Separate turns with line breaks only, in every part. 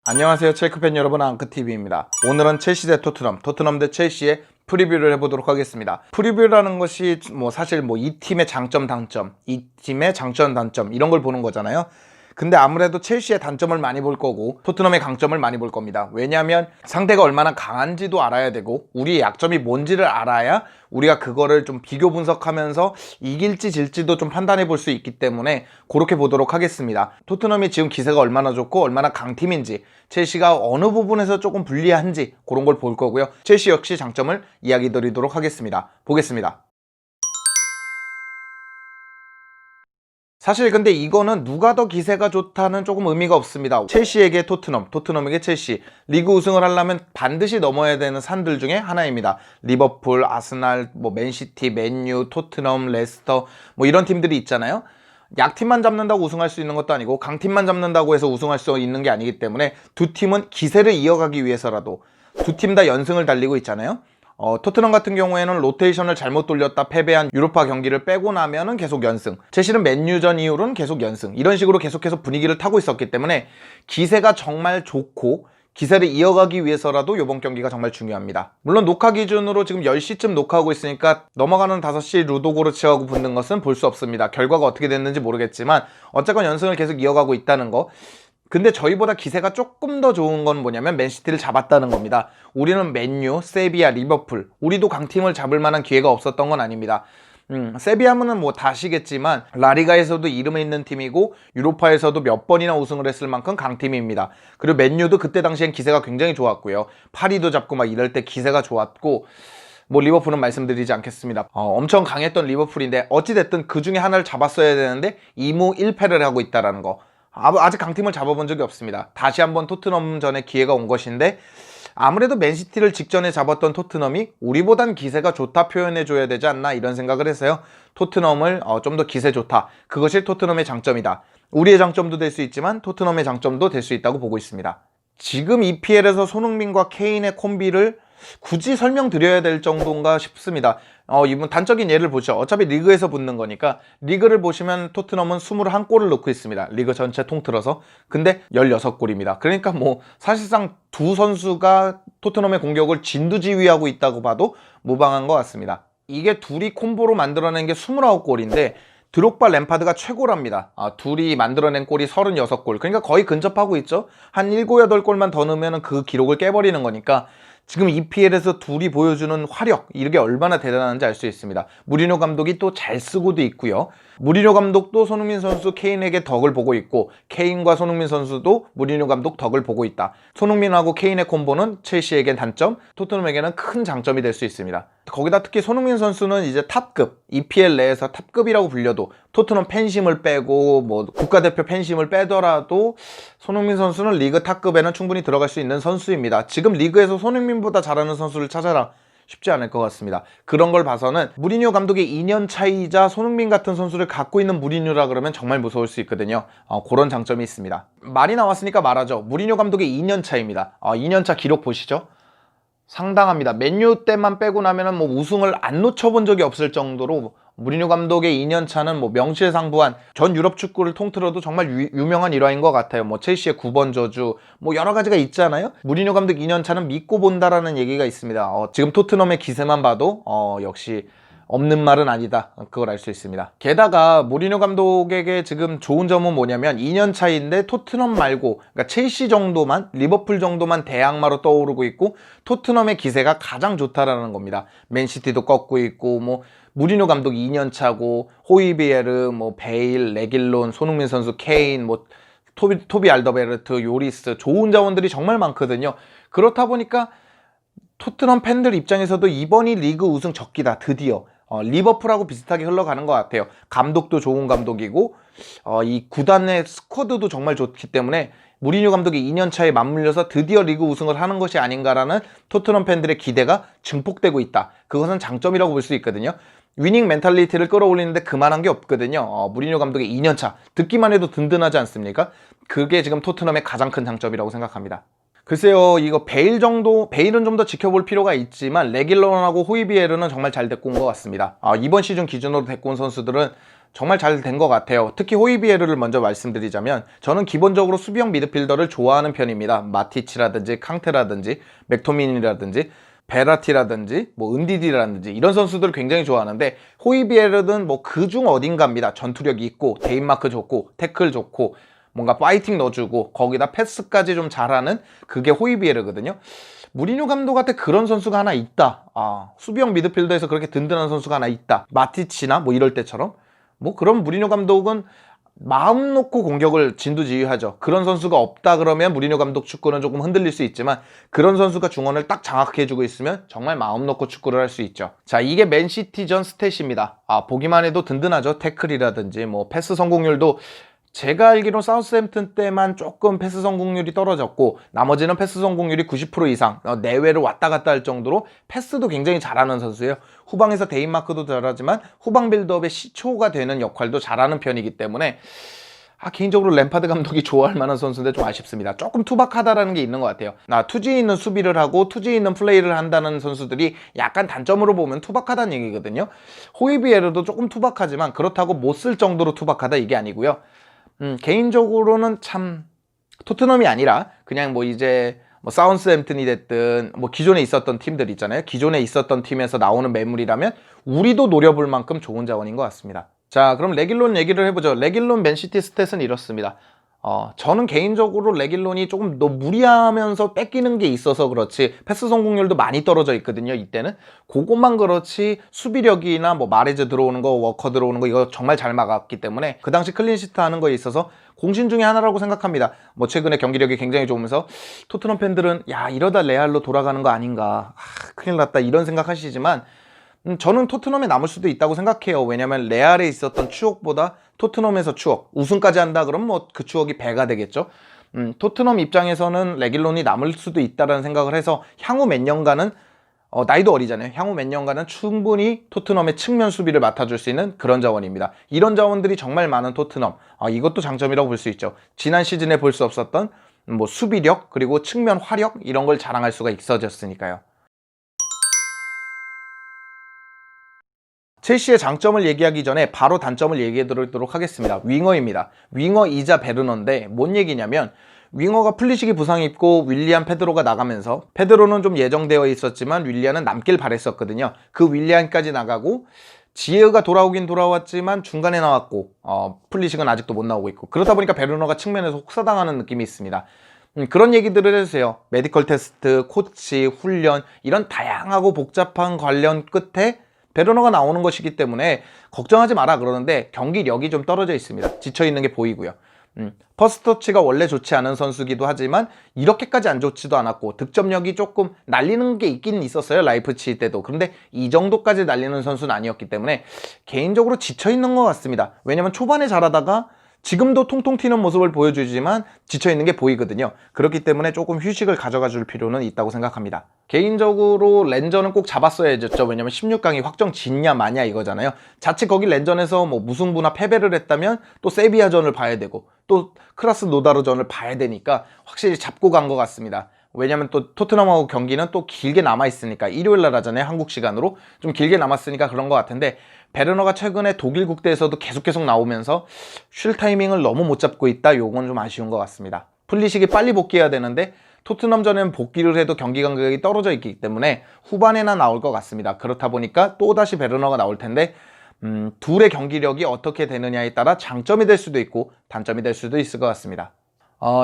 안녕하세요, 첼크팬 여러분, 앙크TV입니다. 오늘은 첼시 대 토트넘 대 첼시의 프리뷰를 해보도록 하겠습니다. 프리뷰라는 것이 사실 이 팀의 장점, 단점, 이 팀의 장점, 단점 이런 걸 보는 거잖아요. 근데 아무래도 첼시의 단점을 많이 볼 거고 토트넘의 강점을 많이 볼 겁니다. 왜냐하면 상대가 얼마나 강한지도 알아야 되고 우리의 약점이 뭔지를 알아야 우리가 그거를 좀 비교 분석하면서 이길지 질지도 좀 판단해 볼 수 있기 때문에 그렇게 보도록 하겠습니다. 토트넘이 지금 기세가 얼마나 좋고 얼마나 강팀인지, 첼시가 어느 부분에서 조금 불리한지 그런 걸 볼 거고요. 첼시 역시 장점을 이야기 드리도록 하겠습니다. 보겠습니다. 사실 근데 이거는 누가 더 기세가 좋다는 조금 의미가 없습니다. 첼시에게 토트넘에게 첼시. 리그 우승을 하려면 반드시 넘어야 되는 산들 중에 하나입니다. 리버풀, 아스날, 맨시티, 맨유, 토트넘, 레스터 이런 팀들이 있잖아요. 약팀만 잡는다고 우승할 수 있는 것도 아니고 강팀만 잡는다고 해서 우승할 수 있는 게 아니기 때문에 두 팀은 기세를 이어가기 위해서라도 두 팀 다 연승을 달리고 있잖아요. 토트넘 같은 경우에는 로테이션을 잘못 돌렸다 패배한 유로파 경기를 빼고 나면은 계속 연승, 첼시는 맨유전 이후로는 계속 연승, 이런 식으로 계속해서 분위기를 타고 있었기 때문에 기세가 정말 좋고 기세를 이어가기 위해서라도 이번 경기가 정말 중요합니다. 물론 녹화 기준으로 지금 10시쯤 녹화하고 있으니까 넘어가는 5시 루도고르츠하고 붙는 것은 볼 수 없습니다. 결과가 어떻게 됐는지 모르겠지만 어쨌건 연승을 계속 이어가고 있다는 거. 근데 저희보다 기세가 조금 더 좋은 건 뭐냐면 맨시티를 잡았다는 겁니다. 우리는 맨유, 세비야, 리버풀, 우리도 강팀을 잡을 만한 기회가 없었던 건 아닙니다. 세비야는 다 아시겠지만 라리가에서도 이름에 있는 팀이고 유로파에서도 몇 번이나 우승을 했을 만큼 강팀입니다. 그리고 맨유도 그때 당시엔 기세가 굉장히 좋았고요. 파리도 잡고 이럴 때 기세가 좋았고, 리버풀은 말씀드리지 않겠습니다. 엄청 강했던 리버풀인데 어찌됐든 그 중에 하나를 잡았어야 되는데 2무 1패를 하고 있다는 거. 아직 강팀을 잡아본 적이 없습니다. 다시 한번 토트넘전에 기회가 온 것인데 아무래도 맨시티를 직전에 잡았던 토트넘이 우리보단 기세가 좋다 표현해줘야 되지 않나 이런 생각을 해서요. 토트넘을 좀 더 기세 좋다. 그것이 토트넘의 장점이다. 우리의 장점도 될 수 있지만 토트넘의 장점도 될 수 있다고 보고 있습니다. 지금 EPL에서 손흥민과 케인의 콤비를 굳이 설명드려야 될 정도인가 싶습니다. 이번 단적인 예를 보죠. 어차피 리그에서 붙는 거니까 리그를 보시면 토트넘은 21골을 넣고 있습니다. 리그 전체 통틀어서. 근데 16골입니다. 그러니까 사실상 두 선수가 토트넘의 공격을 진두지휘하고 있다고 봐도 무방한 것 같습니다. 이게 둘이 콤보로 만들어낸 게 29골인데 드록바 램파드가 최고랍니다. 둘이 만들어낸 골이 36골. 그러니까 거의 근접하고 있죠. 한 7, 8골만 더 넣으면 그 기록을 깨버리는 거니까 지금 EPL에서 둘이 보여주는 화력, 이게 얼마나 대단한지 알 수 있습니다. 무리뉴 감독이 또 잘 쓰고도 있고요. 무리뉴 감독도 손흥민 선수 케인에게 덕을 보고 있고 케인과 손흥민 선수도 무리뉴 감독 덕을 보고 있다. 손흥민하고 케인의 콤보는 첼시에겐 단점, 토트넘에게는 큰 장점이 될 수 있습니다. 거기다 특히 손흥민 선수는 이제 탑급, EPL 내에서 탑급이라고 불려도 토트넘 팬심을 빼고 국가대표 팬심을 빼더라도 손흥민 선수는 리그 탑급에는 충분히 들어갈 수 있는 선수입니다. 지금 리그에서 손흥민보다 잘하는 선수를 찾아라. 쉽지 않을 것 같습니다. 그런 걸 봐서는 무리뉴 감독의 2년 차이자 손흥민 같은 선수를 갖고 있는 무리뉴라 그러면 정말 무서울 수 있거든요. 그런 장점이 있습니다. 말이 나왔으니까 말하죠. 무리뉴 감독의 2년 차입니다. 2년 차 기록 보시죠. 상당합니다. 맨유 때만 빼고 나면은 우승을 안 놓쳐본 적이 없을 정도로 무리뉴 감독의 2년 차는 명실상부한 전 유럽 축구를 통틀어도 정말 유명한 일화인 것 같아요. 첼시의 9번 저주 여러 가지가 있잖아요. 무리뉴 감독 2년 차는 믿고 본다라는 얘기가 있습니다. 지금 토트넘의 기세만 봐도 역시 없는 말은 아니다. 그걸 알 수 있습니다. 게다가 무리뉴 감독에게 지금 좋은 점은 뭐냐면 2년 차인데 토트넘 말고 그러니까 첼시 정도만, 리버풀 정도만 대항마로 떠오르고 있고 토트넘의 기세가 가장 좋다라는 겁니다. 맨시티도 꺾고 있고 무리뉴 감독 2년 차고 호이비에르, 베일, 레길론, 손흥민 선수, 케인, 토비 알더베르트, 요리스 좋은 자원들이 정말 많거든요. 그렇다 보니까 토트넘 팬들 입장에서도 이번이 리그 우승 적기다. 드디어 리버풀하고 비슷하게 흘러가는 것 같아요. 감독도 좋은 감독이고 이 구단의 스쿼드도 정말 좋기 때문에 무리뉴 감독이 2년 차에 맞물려서 드디어 리그 우승을 하는 것이 아닌가라는 토트넘 팬들의 기대가 증폭되고 있다. 그것은 장점이라고 볼 수 있거든요. 위닝 멘탈리티를 끌어올리는데 그만한 게 없거든요. 무리뉴 감독의 2년 차 듣기만 해도 든든하지 않습니까? 그게 지금 토트넘의 가장 큰 장점이라고 생각합니다. 글쎄요, 이거 베일은 좀 더 지켜볼 필요가 있지만 레길론하고 호이비에르는 정말 잘 데리고 온 것 같습니다. 이번 시즌 기준으로 데리고 온 선수들은 정말 잘 된 것 같아요. 특히 호이비에르를 먼저 말씀드리자면 저는 기본적으로 수비형 미드필더를 좋아하는 편입니다. 마티치라든지 캉테라든지 맥토미니라든지 베라티라든지 뭐 은디디라든지 이런 선수들을 굉장히 좋아하는데 호이비에르는 뭐 그중 어딘가입니다. 전투력이 있고 데인마크 좋고 태클 좋고 뭔가 파이팅 넣어주고 거기다 패스까지 좀 잘하는 그게 호이비에르거든요. 무리뉴 감독한테 그런 선수가 하나 있다. 수비형 미드필더에서 그렇게 든든한 선수가 하나 있다. 마티치나 뭐 이럴 때처럼 뭐 그럼 무리뉴 감독은 마음 놓고 공격을 진두지휘하죠. 그런 선수가 없다 그러면 무리뉴 감독 축구는 조금 흔들릴 수 있지만 그런 선수가 중원을 딱 장악해주고 있으면 정말 마음 놓고 축구를 할 수 있죠. 자, 이게 맨시티전 스탯입니다. 보기만 해도 든든하죠. 태클이라든지 뭐 패스 성공률도 제가 알기로 사우스햄튼 때만 조금 패스 성공률이 떨어졌고 나머지는 패스 성공률이 90% 이상 내외를 왔다 갔다 할 정도로 패스도 굉장히 잘하는 선수예요. 후방에서 데인마크도 잘하지만 후방 빌드업의 시초가 되는 역할도 잘하는 편이기 때문에 개인적으로 램파드 감독이 좋아할 만한 선수인데 좀 아쉽습니다. 조금 투박하다라는 게 있는 것 같아요. 투지 있는 수비를 하고 투지 있는 플레이를 한다는 선수들이 약간 단점으로 보면 투박하다는 얘기거든요. 호이비에르도 조금 투박하지만 그렇다고 못 쓸 정도로 투박하다 이게 아니고요. 개인적으로는 참 토트넘이 아니라 그냥 뭐 이제 뭐 사우스햄튼이 됐든 뭐 기존에 있었던 팀들 있잖아요. 기존에 있었던 팀에서 나오는 매물이라면 우리도 노려볼 만큼 좋은 자원인 것 같습니다. 자, 그럼 레길론 얘기를 해보죠. 레길론 맨시티 스탯은 이렇습니다. 저는 개인적으로 레길론이 조금 너무 무리하면서 뺏기는 게 있어서 그렇지 패스 성공률도 많이 떨어져 있거든요. 이때는 그것만 그렇지 수비력이나 뭐 마레즈 들어오는 거 워커 들어오는 거 이거 정말 잘 막았기 때문에 그 당시 클린시트 하는 거에 있어서 공신 중에 하나라고 생각합니다. 뭐 최근에 경기력이 굉장히 좋으면서 토트넘 팬들은 야 이러다 레알로 돌아가는 거 아닌가 큰일 났다 이런 생각하시지만 저는 토트넘에 남을 수도 있다고 생각해요. 왜냐면 레알에 있었던 추억보다 토트넘에서 추억, 우승까지 한다 그러면 뭐 그 추억이 배가 되겠죠. 토트넘 입장에서는 레길론이 남을 수도 있다는 생각을 해서 향후 몇 년간은 나이도 어리잖아요. 향후 몇 년간은 충분히 토트넘의 측면 수비를 맡아줄 수 있는 그런 자원입니다. 이런 자원들이 정말 많은 토트넘, 이것도 장점이라고 볼 수 있죠. 지난 시즌에 볼 수 없었던 뭐 수비력 그리고 측면 화력 이런 걸 자랑할 수가 있어졌으니까요. 첼시의 장점을 얘기하기 전에 바로 단점을 얘기해 드리도록 하겠습니다. 윙어입니다. 윙어이자 베르너인데 뭔 얘기냐면 윙어가 플리식이 부상 입고 윌리안 페드로가 나가면서 페드로는 좀 예정되어 있었지만 윌리안은 남길 바랬었거든요. 그 윌리안까지 나가고 지에가 돌아오긴 돌아왔지만 중간에 나왔고 플리식은 아직도 못 나오고 있고 그러다 보니까 베르너가 측면에서 혹사당하는 느낌이 있습니다. 그런 얘기들을 해주세요. 메디컬 테스트, 코치, 훈련 이런 다양하고 복잡한 관련 끝에 베르너가 나오는 것이기 때문에 걱정하지 마라 그러는데 경기력이 좀 떨어져 있습니다. 지쳐있는 게 보이고요. 퍼스터치가 원래 좋지 않은 선수기도 하지만 이렇게까지 안 좋지도 않았고 득점력이 조금 날리는 게 있긴 있었어요. 라이프치히 때도. 그런데 이 정도까지 날리는 선수는 아니었기 때문에 개인적으로 지쳐있는 것 같습니다. 왜냐면 초반에 잘하다가 지금도 통통 튀는 모습을 보여주지만 지쳐있는 게 보이거든요. 그렇기 때문에 조금 휴식을 가져가 줄 필요는 있다고 생각합니다. 개인적으로 렌저는 꼭 잡았어야겠죠. 왜냐면 16강이 확정 짓냐 마냐 이거잖아요. 자칫 거기 렌전에서 뭐 무승부나 패배를 했다면 또 세비야전을 봐야 되고 또 크라스 노다르전을 봐야 되니까 확실히 잡고 간 것 같습니다. 왜냐면 또 토트넘하고 경기는 또 길게 남아있으니까 일요일날 하잖아요. 한국 시간으로 좀 길게 남았으니까 그런 것 같은데 베르너가 최근에 독일 국대에서도 계속 나오면서 쉴 타이밍을 너무 못 잡고 있다. 요건 좀 아쉬운 것 같습니다. 플리식이 빨리 복귀해야 되는데 토트넘전에는 복귀를 해도 경기 간격이 떨어져 있기 때문에 후반에나 나올 것 같습니다. 그렇다 보니까 또다시 베르너가 나올 텐데 둘의 경기력이 어떻게 되느냐에 따라 장점이 될 수도 있고 단점이 될 수도 있을 것 같습니다.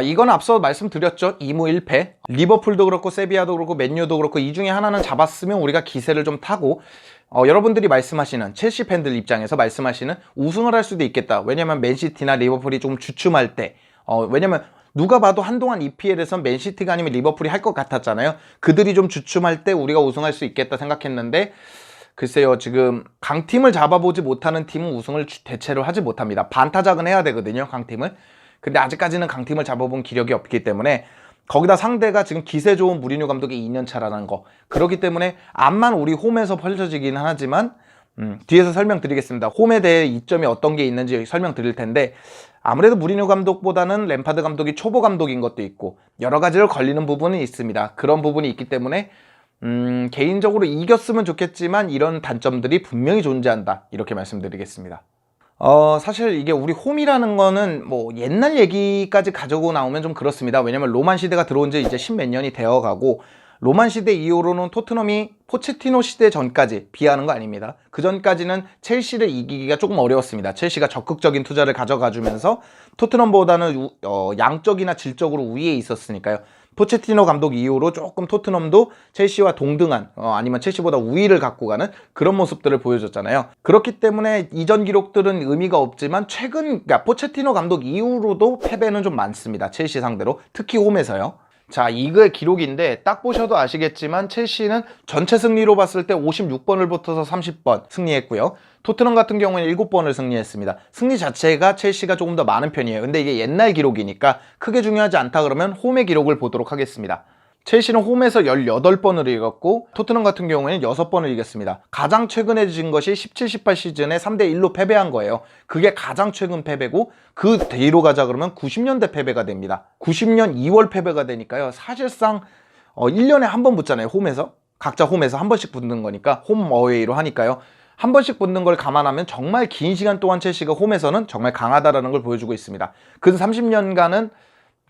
이건 앞서 말씀드렸죠. 2무 1패. 리버풀도 그렇고 세비야도 그렇고 맨유도 그렇고 이 중에 하나는 잡았으면 우리가 기세를 좀 타고 여러분들이 말씀하시는 첼시 팬들 입장에서 말씀하시는 우승을 할 수도 있겠다. 왜냐면 맨시티나 리버풀이 좀 주춤할 때 왜냐면 누가 봐도 한동안 EPL에선 맨시티가 아니면 리버풀이 할 것 같았잖아요. 그들이 좀 주춤할 때 우리가 우승할 수 있겠다 생각했는데 글쎄요. 지금 강팀을 잡아보지 못하는 팀은 우승을 대체로 하지 못합니다. 반타작은 해야 되거든요. 강팀을. 근데 아직까지는 강팀을 잡아본 기력이 없기 때문에 거기다 상대가 지금 기세 좋은 무리뉴 감독이 2년 차라는 거 그렇기 때문에 암만 우리 홈에서 펼쳐지긴 하지만 뒤에서 설명드리겠습니다. 홈에 대해 이점이 어떤 게 있는지 설명드릴 텐데 아무래도 무리뉴 감독보다는 램파드 감독이 초보 감독인 것도 있고 여러 가지를 걸리는 부분은 있습니다. 그런 부분이 있기 때문에 개인적으로 이겼으면 좋겠지만 이런 단점들이 분명히 존재한다 이렇게 말씀드리겠습니다. 사실 이게 우리 홈이라는 거는 뭐 옛날 얘기까지 가지고 나오면 좀 그렇습니다. 왜냐면 로만 시대가 들어온 지 이제 십몇 년이 되어 가고, 로만 시대 이후로는 토트넘이 포체티노 시대 전까지 비하하는 거 아닙니다. 그 전까지는 첼시를 이기기가 조금 어려웠습니다. 첼시가 적극적인 투자를 가져가 주면서 토트넘보다는 양적이나 질적으로 우위에 있었으니까요. 포체티노 감독 이후로 조금 토트넘도 첼시와 동등한 아니면 첼시보다 우위를 갖고 가는 그런 모습들을 보여줬잖아요. 그렇기 때문에 이전 기록들은 의미가 없지만 최근, 그러니까 포체티노 감독 이후로도 패배는 좀 많습니다. 첼시 상대로, 특히 홈에서요. 자, 이거 기록인데 딱 보셔도 아시겠지만 첼시는 전체 승리로 봤을 때 56번을 붙어서 30번 승리했고요. 토트넘 같은 경우에는 7번을 승리했습니다. 승리 자체가 첼시가 조금 더 많은 편이에요. 근데 이게 옛날 기록이니까 크게 중요하지 않다 그러면 홈의 기록을 보도록 하겠습니다. 첼시는 홈에서 18번을 이겼고 토트넘 같은 경우에는 6번을 이겼습니다. 가장 최근에 진 것이 17-18 시즌에 3대1로 패배한 거예요. 그게 가장 최근 패배고, 그 뒤로 가자 그러면 90년대 패배가 됩니다. 90년 2월 패배가 되니까요. 사실상 1년에 한 번 붙잖아요. 홈에서. 각자 홈에서 한 번씩 붙는 거니까 홈 어웨이로 하니까요. 한 번씩 붙는 걸 감안하면 정말 긴 시간 동안 첼시가 홈에서는 정말 강하다라는 걸 보여주고 있습니다. 근 30년간은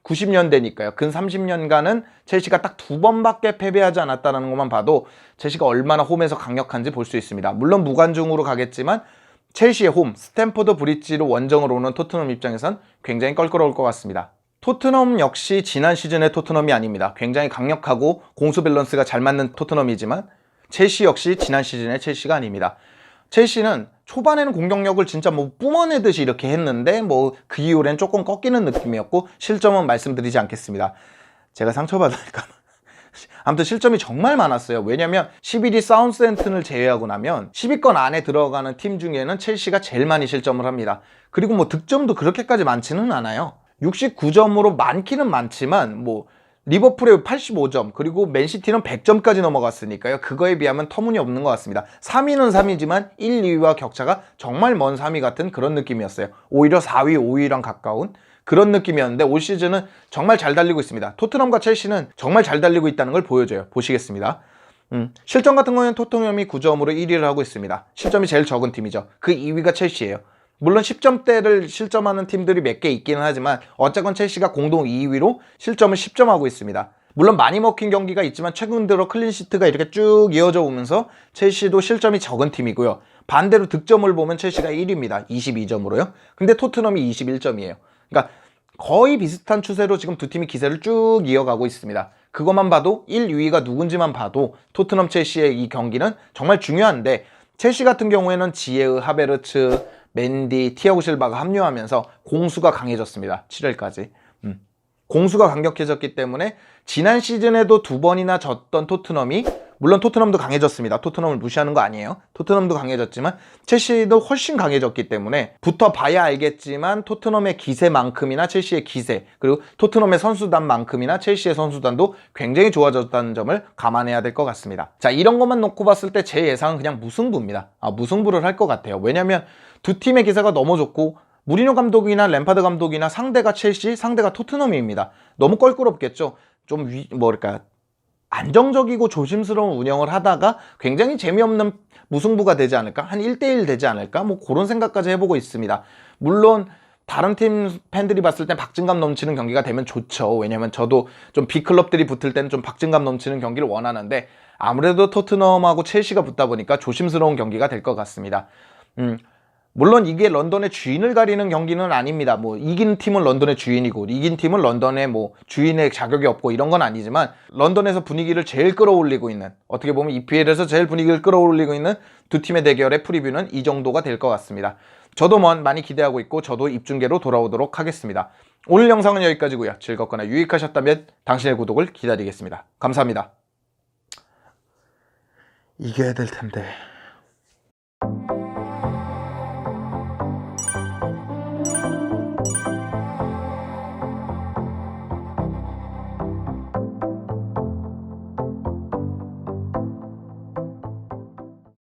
90년대니까요. 근 30년간은 첼시가 딱 2번밖에 패배하지 않았다는 것만 봐도 첼시가 얼마나 홈에서 강력한지 볼 수 있습니다. 물론 무관중으로 가겠지만 첼시의 홈, 스탬포드 브리지로 원정으로 오는 토트넘 입장에선 굉장히 껄끄러울 것 같습니다. 토트넘 역시 지난 시즌의 토트넘이 아닙니다. 굉장히 강력하고 공수 밸런스가 잘 맞는 토트넘이지만 첼시 역시 지난 시즌의 첼시가 아닙니다. 첼시는 초반에는 공격력을 진짜 뭐 뿜어내듯이 이렇게 했는데 뭐 그 이후엔 조금 꺾이는 느낌이었고, 실점은 말씀드리지 않겠습니다. 제가 상처받을까 봐. 아무튼 실점이 정말 많았어요. 왜냐면 11위 사운드햄튼을 제외하고 나면 10위권 안에 들어가는 팀 중에는 첼시가 제일 많이 실점을 합니다. 그리고 뭐 득점도 그렇게까지 많지는 않아요. 69점으로 많기는 많지만 뭐 리버풀의 85점, 그리고 맨시티는 100점까지 넘어갔으니까요. 그거에 비하면 터무니없는 것 같습니다. 3위는 3위지만 1, 2위와 격차가 정말 먼 3위 같은 그런 느낌이었어요. 오히려 4위, 5위랑 가까운 그런 느낌이었는데 올 시즌은 정말 잘 달리고 있습니다. 토트넘과 첼시는 정말 잘 달리고 있다는 걸 보여줘요. 보시겠습니다. 실점 같은 경우는 토트넘이 9점으로 1위를 하고 있습니다. 실점이 제일 적은 팀이죠. 그 2위가 첼시예요. 물론 10점대를 실점하는 팀들이 몇 개 있기는 하지만 어쨌건 첼시가 공동 2위로 실점을 10점 하고 있습니다. 물론 많이 먹힌 경기가 있지만 최근 들어 클린시트가 이렇게 쭉 이어져 오면서 첼시도 실점이 적은 팀이고요. 반대로 득점을 보면 첼시가 1위입니다. 22점으로요. 근데 토트넘이 21점이에요. 그러니까 거의 비슷한 추세로 지금 두 팀이 기세를 쭉 이어가고 있습니다. 그것만 봐도 1, 2위가 누군지만 봐도 토트넘 첼시의 이 경기는 정말 중요한데, 첼시 같은 경우에는 지에흐, 하베르츠, 맨디, 티아고 실바가 합류하면서 공수가 강해졌습니다. 7회까지. 공수가 강력해졌기 때문에 지난 시즌에도 2번이나 졌던 토트넘이, 물론 토트넘도 강해졌습니다. 토트넘을 무시하는 거 아니에요. 토트넘도 강해졌지만 첼시도 훨씬 강해졌기 때문에 붙어봐야 알겠지만 토트넘의 기세만큼이나 첼시의 기세, 그리고 토트넘의 선수단만큼이나 첼시의 선수단도 굉장히 좋아졌다는 점을 감안해야 될 것 같습니다. 자, 이런 것만 놓고 봤을 때 제 예상은 그냥 무승부입니다. 무승부를 할 것 같아요. 왜냐면 두 팀의 기세가 너무 좋고, 무리뉴 감독이나 램파드 감독이나 상대가 첼시, 상대가 토트넘입니다. 너무 껄끄럽겠죠. 좀 뭐랄까, 안정적이고 조심스러운 운영을 하다가 굉장히 재미없는 무승부가 되지 않을까? 한 1대1 되지 않을까? 뭐 그런 생각까지 해보고 있습니다. 물론 다른 팀 팬들이 봤을 땐 박진감 넘치는 경기가 되면 좋죠. 왜냐면 저도 좀 빅클럽들이 붙을 때는 좀 박진감 넘치는 경기를 원하는데, 아무래도 토트넘하고 첼시가 붙다 보니까 조심스러운 경기가 될 것 같습니다. 물론 이게 런던의 주인을 가리는 경기는 아닙니다. 뭐 이긴 팀은 런던의 주인이고 이긴 팀은 런던의 뭐 주인의 자격이 없고 이런 건 아니지만, 런던에서 분위기를 제일 끌어올리고 있는, 어떻게 보면 EPL에서 제일 분위기를 끌어올리고 있는 두 팀의 대결의 프리뷰는 이 정도가 될 것 같습니다. 저도 많이 기대하고 있고 저도 입중계로 돌아오도록 하겠습니다. 오늘 영상은 여기까지고요. 즐겁거나 유익하셨다면 당신의 구독을 기다리겠습니다. 감사합니다. 이겨야 될 텐데.